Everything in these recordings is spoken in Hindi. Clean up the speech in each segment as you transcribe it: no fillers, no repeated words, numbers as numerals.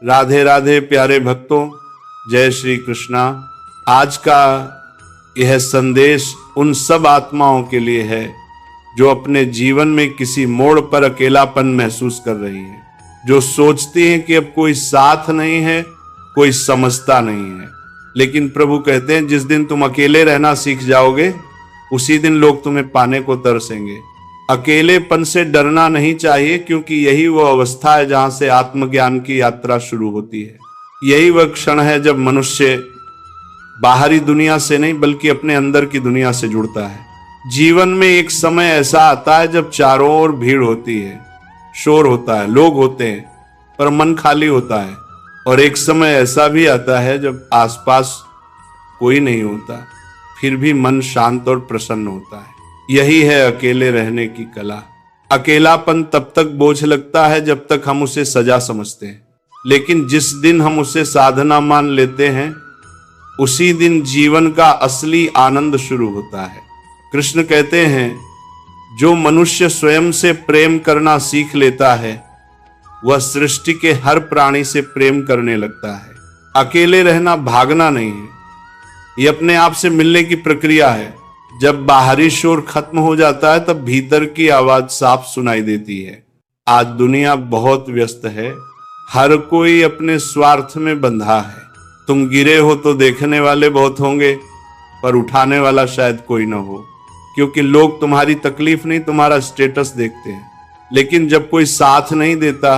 राधे राधे प्यारे भक्तों, जय श्री कृष्णा। आज का यह संदेश उन सब आत्माओं के लिए है जो अपने जीवन में किसी मोड़ पर अकेलापन महसूस कर रही है, जो सोचती हैं कि अब कोई साथ नहीं है, कोई समझता नहीं है। लेकिन प्रभु कहते हैं जिस दिन तुम अकेले रहना सीख जाओगे उसी दिन लोग तुम्हें पाने को तरसेंगे। अकेलेपन से डरना नहीं चाहिए, क्योंकि यही वो अवस्था है जहां से आत्मज्ञान की यात्रा शुरू होती है। यही वह क्षण है जब मनुष्य बाहरी दुनिया से नहीं बल्कि अपने अंदर की दुनिया से जुड़ता है। जीवन में एक समय ऐसा आता है जब चारों ओर भीड़ होती है, शोर होता है, लोग होते हैं, पर मन खाली होता है। और एक समय ऐसा भी आता है जब आसपास कोई नहीं होता, फिर भी मन शांत और प्रसन्न होता है। यही है अकेले रहने की कला। अकेलापन तब तक बोझ लगता है जब तक हम उसे सजा समझते हैं, लेकिन जिस दिन हम उसे साधना मान लेते हैं उसी दिन जीवन का असली आनंद शुरू होता है। कृष्ण कहते हैं जो मनुष्य स्वयं से प्रेम करना सीख लेता है वह सृष्टि के हर प्राणी से प्रेम करने लगता है। अकेले रहना भागना नहीं है, ये अपने आप से मिलने की प्रक्रिया है। जब बाहरी शोर खत्म हो जाता है तब भीतर की आवाज साफ सुनाई देती है। आज दुनिया बहुत व्यस्त है, हर कोई अपने स्वार्थ में बंधा है। तुम गिरे हो तो देखने वाले बहुत होंगे, पर उठाने वाला शायद कोई ना हो, क्योंकि लोग तुम्हारी तकलीफ नहीं तुम्हारा स्टेटस देखते हैं। लेकिन जब कोई साथ नहीं देता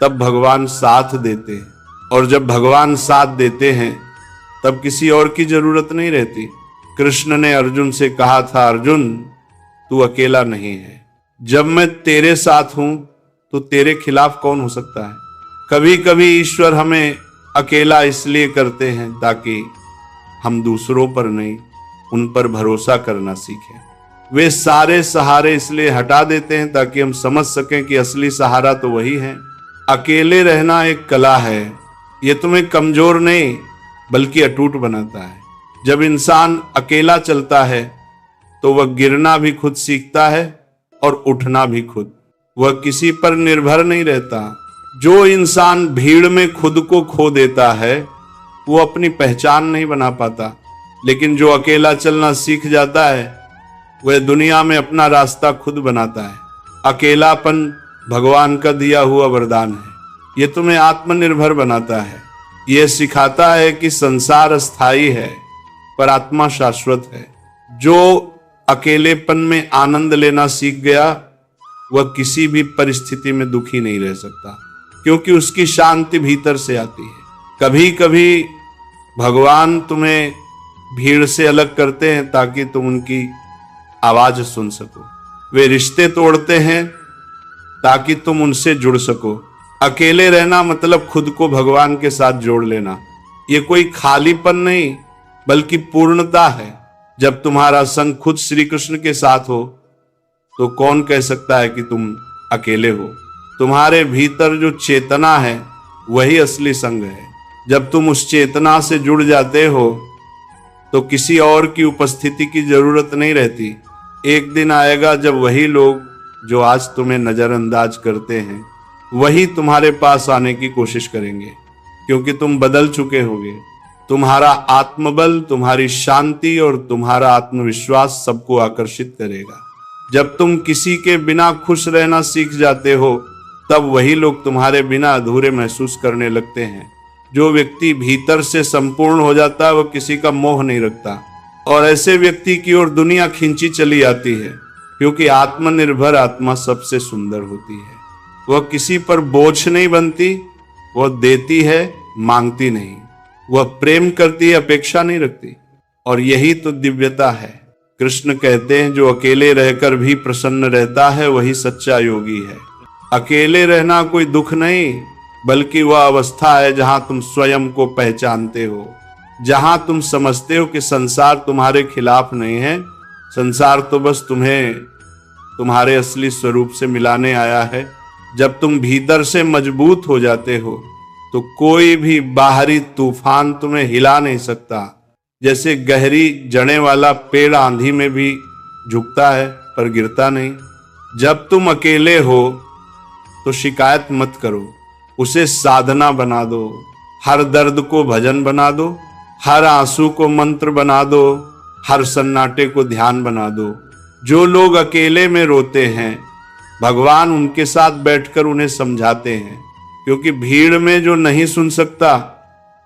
तब भगवान साथ देते हैं, और जब भगवान साथ देते हैं तब किसी और की जरूरत नहीं रहती। कृष्ण ने अर्जुन से कहा था, अर्जुन तू अकेला नहीं है, जब मैं तेरे साथ हूं तो तेरे खिलाफ कौन हो सकता है। कभी कभी ईश्वर हमें अकेला इसलिए करते हैं ताकि हम दूसरों पर नहीं उन पर भरोसा करना सीखें। वे सारे सहारे इसलिए हटा देते हैं ताकि हम समझ सकें कि असली सहारा तो वही है। अकेले रहना एक कला है, ये तुम्हें कमजोर नहीं बल्कि अटूट बनाता है। जब इंसान अकेला चलता है तो वह गिरना भी खुद सीखता है और उठना भी खुद। वह किसी पर निर्भर नहीं रहता। जो इंसान भीड़ में खुद को खो देता है वो अपनी पहचान नहीं बना पाता, लेकिन जो अकेला चलना सीख जाता है वह दुनिया में अपना रास्ता खुद बनाता है। अकेलापन भगवान का दिया हुआ वरदान है, ये तुम्हें आत्मनिर्भर बनाता है। यह सिखाता है कि संसार अस्थाई है पर आत्मा शाश्वत है। जो अकेलेपन में आनंद लेना सीख गया वह किसी भी परिस्थिति में दुखी नहीं रह सकता, क्योंकि उसकी शांति भीतर से आती है। कभी कभी भगवान तुम्हें भीड़ से अलग करते हैं ताकि तुम उनकी आवाज सुन सको। वे रिश्ते तोड़ते हैं ताकि तुम उनसे जुड़ सको। अकेले रहना मतलब खुद को भगवान के साथ जोड़ लेना। ये कोई खालीपन नहीं बल्कि पूर्णता है। जब तुम्हारा संग खुद श्री कृष्ण के साथ हो तो कौन कह सकता है कि तुम अकेले हो। तुम्हारे भीतर जो चेतना है वही असली संग है। जब तुम उस चेतना से जुड़ जाते हो तो किसी और की उपस्थिति की जरूरत नहीं रहती। एक दिन आएगा जब वही लोग जो आज तुम्हें नजरअंदाज करते हैं वही तुम्हारे पास आने की कोशिश करेंगे, क्योंकि तुम बदल चुके होगे। तुम्हारा आत्मबल, तुम्हारी शांति और तुम्हारा आत्मविश्वास सबको आकर्षित करेगा। जब तुम किसी के बिना खुश रहना सीख जाते हो तब वही लोग तुम्हारे बिना अधूरे महसूस करने लगते हैं। जो व्यक्ति भीतर से संपूर्ण हो जाता है वह किसी का मोह नहीं रखता, और ऐसे व्यक्ति की ओर दुनिया खींची चली आती है, क्योंकि आत्मनिर्भर आत्मा सबसे सुंदर होती है। वह किसी पर बोझ नहीं बनती, वह देती है, मांगती नहीं। वह प्रेम करती है, अपेक्षा नहीं रखती। और यही तो दिव्यता है। कृष्ण कहते हैं जो अकेले रहकर भी प्रसन्न रहता है वही सच्चा योगी है। अकेले रहना कोई दुख नहीं बल्कि वह अवस्था है जहां तुम स्वयं को पहचानते हो, जहां तुम समझते हो कि संसार तुम्हारे खिलाफ नहीं है, संसार तो बस तुम्हें तुम्हारे असली स्वरूप से मिलाने आया है। जब तुम भीतर से मजबूत हो जाते हो तो कोई भी बाहरी तूफान तुम्हें हिला नहीं सकता। जैसे गहरी जड़ें वाला पेड़ आंधी में भी झुकता है पर गिरता नहीं। जब तुम अकेले हो तो शिकायत मत करो, उसे साधना बना दो, हर दर्द को भजन बना दो, हर आंसू को मंत्र बना दो, हर सन्नाटे को ध्यान बना दो। जो लोग अकेले में रोते हैं, भगवान उनके साथ बैठकर उन्हें समझाते हैं, क्योंकि भीड़ में जो नहीं सुन सकता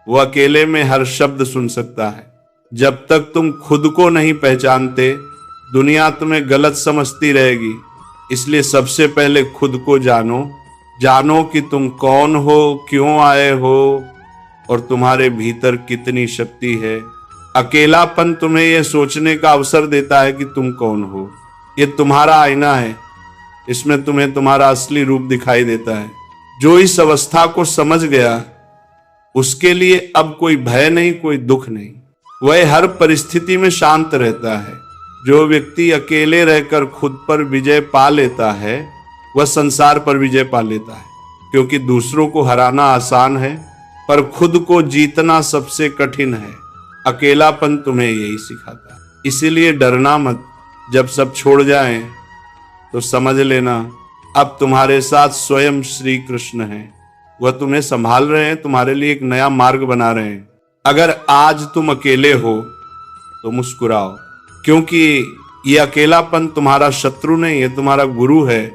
वो अकेले में हर शब्द सुन सकता है। जब तक तुम खुद को नहीं पहचानते, दुनिया तुम्हें गलत समझती रहेगी। इसलिए सबसे पहले खुद को जानो, जानो कि तुम कौन हो, क्यों आए हो और तुम्हारे भीतर कितनी शक्ति है। अकेलापन तुम्हें यह सोचने का अवसर देता है कि तुम कौन हो। ये तुम्हारा आईना है, इसमें तुम्हें तुम्हारा असली रूप दिखाई देता है। जो इस अवस्था को समझ गया, उसके लिए अब कोई भय नहीं, कोई दुख नहीं। वह हर परिस्थिति में शांत रहता है। जो व्यक्ति अकेले रहकर खुद पर विजय पा लेता है, वह संसार पर विजय पा लेता है। क्योंकि दूसरों को हराना आसान है, पर खुद को जीतना सबसे कठिन है। अकेलापन तुम्हें यही सिखाता है। इसीलिए डरना मत। जब सब छोड़ जाएं, तो समझ लेना अब तुम्हारे साथ स्वयं श्री कृष्ण हैं। वह तुम्हें संभाल रहे हैं, तुम्हारे लिए एक नया मार्ग बना रहे हैं। अगर आज तुम अकेले हो तो मुस्कुराओ, क्योंकि ये अकेलापन तुम्हारा शत्रु नहीं, ये तुम्हारा गुरु है।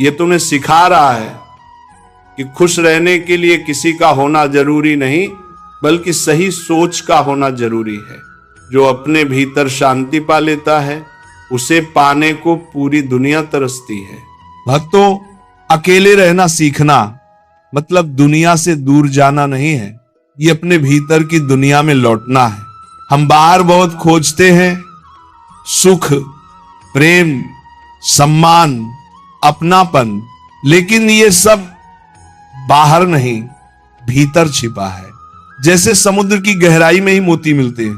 ये तुम्हें सिखा रहा है कि खुश रहने के लिए किसी का होना जरूरी नहीं, बल्कि सही सोच का होना जरूरी है। जो अपने भीतर शांति पा लेता है, उसे पाने को पूरी दुनिया तरसती है। भक्तों, अकेले रहना सीखना मतलब दुनिया से दूर जाना नहीं है, ये अपने भीतर की दुनिया में लौटना है। हम बाहर बहुत खोजते हैं, सुख, प्रेम, सम्मान, अपनापन, लेकिन ये सब बाहर नहीं, भीतर छिपा है। जैसे समुद्र की गहराई में ही मोती मिलते हैं,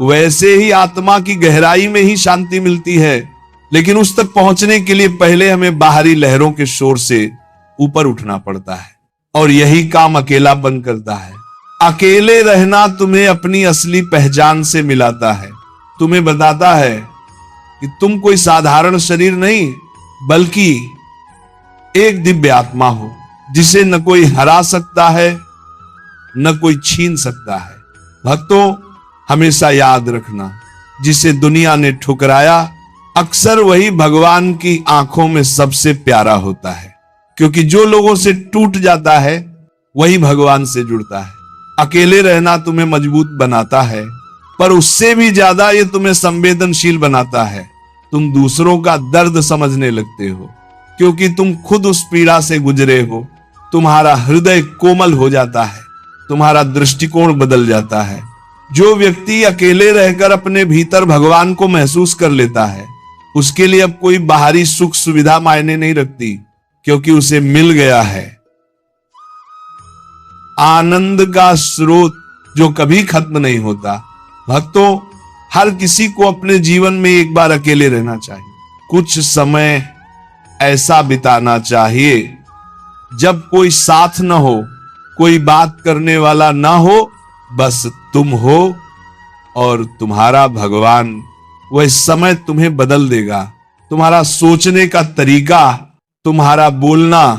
वैसे ही आत्मा की गहराई में ही शांति मिलती है। लेकिन उस तक पहुंचने के लिए पहले हमें बाहरी लहरों के शोर से ऊपर उठना पड़ता है, और यही काम अकेलापन करता है। अकेले रहना तुम्हें अपनी असली पहचान से मिलाता है, तुम्हें बताता है कि तुम कोई साधारण शरीर नहीं, बल्कि एक दिव्य आत्मा हो, जिसे न कोई हरा सकता है, न कोई छीन सकता है। भक्तों, हमेशा याद रखना, जिसे दुनिया ने ठुकराया, अक्सर वही भगवान की आंखों में सबसे प्यारा होता है। क्योंकि जो लोगों से टूट जाता है, वही भगवान से जुड़ता है। अकेले रहना तुम्हें मजबूत बनाता है, पर उससे भी ज्यादा ये तुम्हें संवेदनशील बनाता है। तुम दूसरों का दर्द समझने लगते हो, क्योंकि तुम खुद उस पीड़ा से गुजरे हो। तुम्हारा हृदय कोमल हो जाता है, तुम्हारा दृष्टिकोण बदल जाता है। जो व्यक्ति अकेले रहकर अपने भीतर भगवान को महसूस कर लेता है, उसके लिए अब कोई बाहरी सुख सुविधा मायने नहीं रखती, क्योंकि उसे मिल गया है आनंद का स्रोत जो कभी खत्म नहीं होता। भक्तों, हर किसी को अपने जीवन में एक बार अकेले रहना चाहिए। कुछ समय ऐसा बिताना चाहिए जब कोई साथ न हो, कोई बात करने वाला ना हो, बस तुम हो और तुम्हारा भगवान। वह समय तुम्हें बदल देगा। तुम्हारा सोचने का तरीका, तुम्हारा बोलना,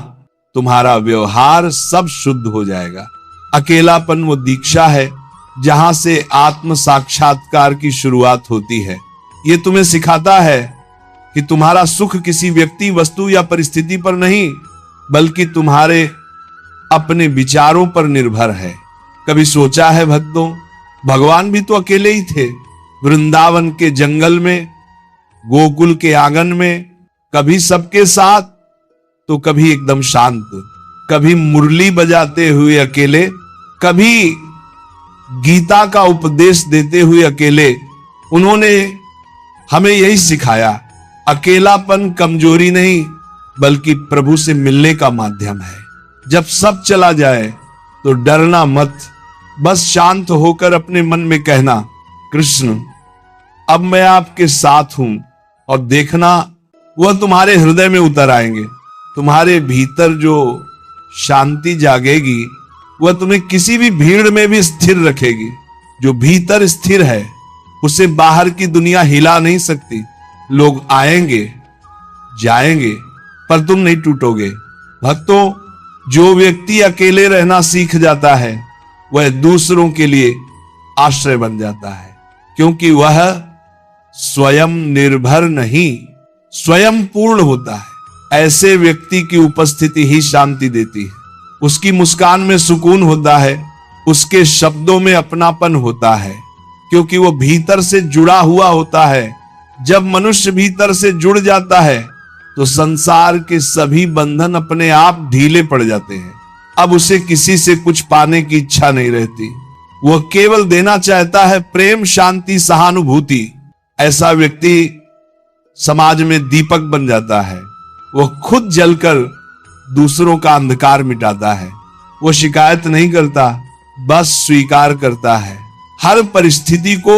तुम्हारा व्यवहार सब शुद्ध हो जाएगा। अकेलापन वो दीक्षा है जहां से आत्म साक्षात्कार की शुरुआत होती है। ये तुम्हें सिखाता है कि तुम्हारा सुख किसी व्यक्ति, वस्तु या परिस्थिति पर नहीं, बल्कि तुम्हारे अपने विचारों पर निर्भर है। कभी सोचा है भक्तों, भगवान भी तो अकेले ही थे। वृंदावन के जंगल में, गोकुल के आंगन में, कभी सबके साथ तो कभी एकदम शांत, कभी मुरली बजाते हुए अकेले, कभी गीता का उपदेश देते हुए अकेले। उन्होंने हमें यही सिखाया, अकेलापन कमजोरी नहीं, बल्कि प्रभु से मिलने का माध्यम है। जब सब चला जाए तो डरना मत, बस शांत होकर अपने मन में कहना, कृष्ण अब मैं आपके साथ हूं, और देखना वह तुम्हारे हृदय में उतर आएंगे। तुम्हारे भीतर जो शांति जागेगी, वह तुम्हें किसी भी भीड़ में भी स्थिर रखेगी। जो भीतर स्थिर है, उसे बाहर की दुनिया हिला नहीं सकती। लोग आएंगे, जाएंगे, पर तुम नहीं टूटोगे। भक्तों, जो व्यक्ति अकेले रहना सीख जाता है वह दूसरों के लिए आश्रय बन जाता है, क्योंकि वह स्वयं निर्भर नहीं, स्वयं पूर्ण होता है। ऐसे व्यक्ति की उपस्थिति ही शांति देती है। उसकी मुस्कान में सुकून होता है, उसके शब्दों में अपनापन होता है, क्योंकि वो भीतर से जुड़ा हुआ होता है। जब मनुष्य भीतर से जुड़ जाता है तो संसार के सभी बंधन अपने आप ढीले पड़ जाते हैं। अब उसे किसी से कुछ पाने की इच्छा नहीं रहती, वह केवल देना चाहता है प्रेम, शांति, सहानुभूति। ऐसा व्यक्ति समाज में दीपक बन जाता है। वह खुद जलकर दूसरों का अंधकार मिटाता है। वो शिकायत नहीं करता, बस स्वीकार करता है हर परिस्थिति को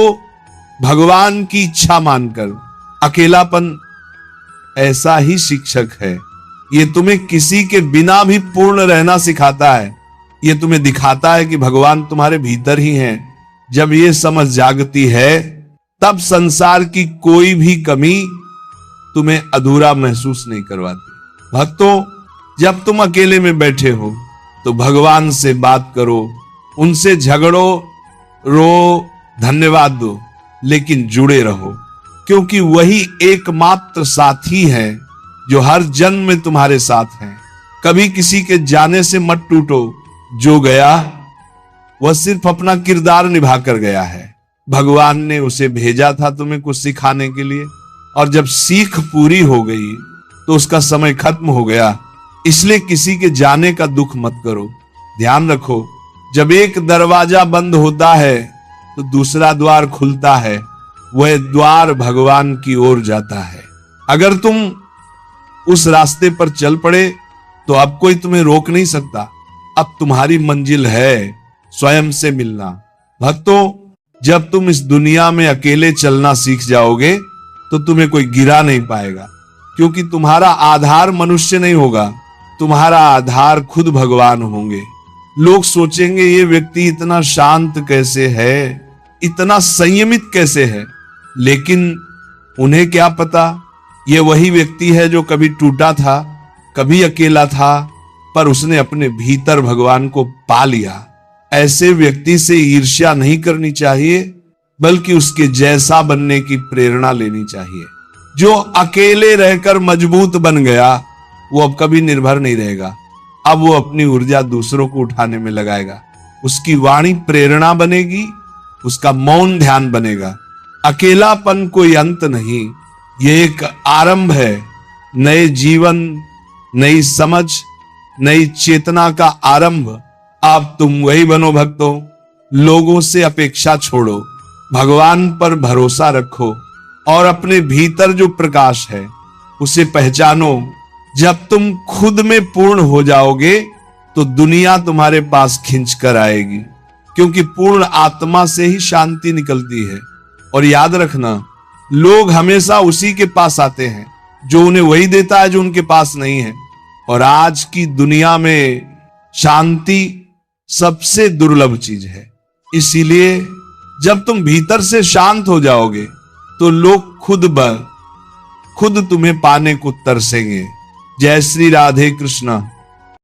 भगवान की इच्छा मानकर। अकेलापन ऐसा ही शिक्षक है। ये तुम्हें किसी के बिना भी पूर्ण रहना सिखाता है। ये तुम्हें दिखाता है कि भगवान तुम्हारे भीतर ही हैं। जब ये समझ जागती है तब संसार की कोई भी कमी तुम्हें अधूरा महसूस नहीं करवाती। भक्तों, जब तुम अकेले में बैठे हो तो भगवान से बात करो, उनसे झगड़ो, रो, धन्यवाद दो, लेकिन जुड़े रहो, क्योंकि वही एकमात्र साथी है जो हर जन्म में तुम्हारे साथ है। कभी किसी के जाने से मत टूटो। जो गया वह सिर्फ अपना किरदार निभा कर गया है। भगवान ने उसे भेजा था तुम्हें कुछ सिखाने के लिए, और जब सीख पूरी हो गई तो उसका समय खत्म हो गया। इसलिए किसी के जाने का दुख मत करो। ध्यान रखो, जब एक दरवाजा बंद होता है तो दूसरा द्वार खुलता है। वह द्वार भगवान की ओर जाता है। अगर तुम उस रास्ते पर चल पड़े तो अब कोई तुम्हें रोक नहीं सकता। अब तुम्हारी मंजिल है स्वयं से मिलना। भक्तों, जब तुम इस दुनिया में अकेले चलना सीख जाओगे तो तुम्हें कोई गिरा नहीं पाएगा, क्योंकि तुम्हारा आधार मनुष्य नहीं होगा, तुम्हारा आधार खुद भगवान होंगे। लोग सोचेंगे ये व्यक्ति इतना शांत कैसे है, इतना संयमित कैसे है, लेकिन उन्हें क्या पता ये वही व्यक्ति है जो कभी टूटा था, कभी अकेला था, पर उसने अपने भीतर भगवान को पा लिया। ऐसे व्यक्ति से ईर्ष्या नहीं करनी चाहिए, बल्कि उसके जैसा बनने की प्रेरणा लेनी चाहिए। जो अकेले रहकर मजबूत बन गया वो अब कभी निर्भर नहीं रहेगा। अब वो अपनी ऊर्जा दूसरों को उठाने में लगाएगा। उसकी वाणी प्रेरणा बनेगी, उसका मौन ध्यान बनेगा। अकेलापन कोई अंत नहीं, ये एक आरंभ है। नए जीवन, नई समझ, नई चेतना का आरंभ। अब तुम वही बनो भक्तों। लोगों से अपेक्षा छोड़ो, भगवान पर भरोसा रखो और अपने भीतर जो प्रकाश है उसे पहचानो। जब तुम खुद में पूर्ण हो जाओगे तो दुनिया तुम्हारे पास खिंच कर आएगी, क्योंकि पूर्ण आत्मा से ही शांति निकलती है। और याद रखना, लोग हमेशा उसी के पास आते हैं जो उन्हें वही देता है जो उनके पास नहीं है। और आज की दुनिया में शांति सबसे दुर्लभ चीज है। इसीलिए जब तुम भीतर से शांत हो जाओगे तो लोग खुद तुम्हें पाने को तरसेंगे। जय श्री राधे कृष्णा।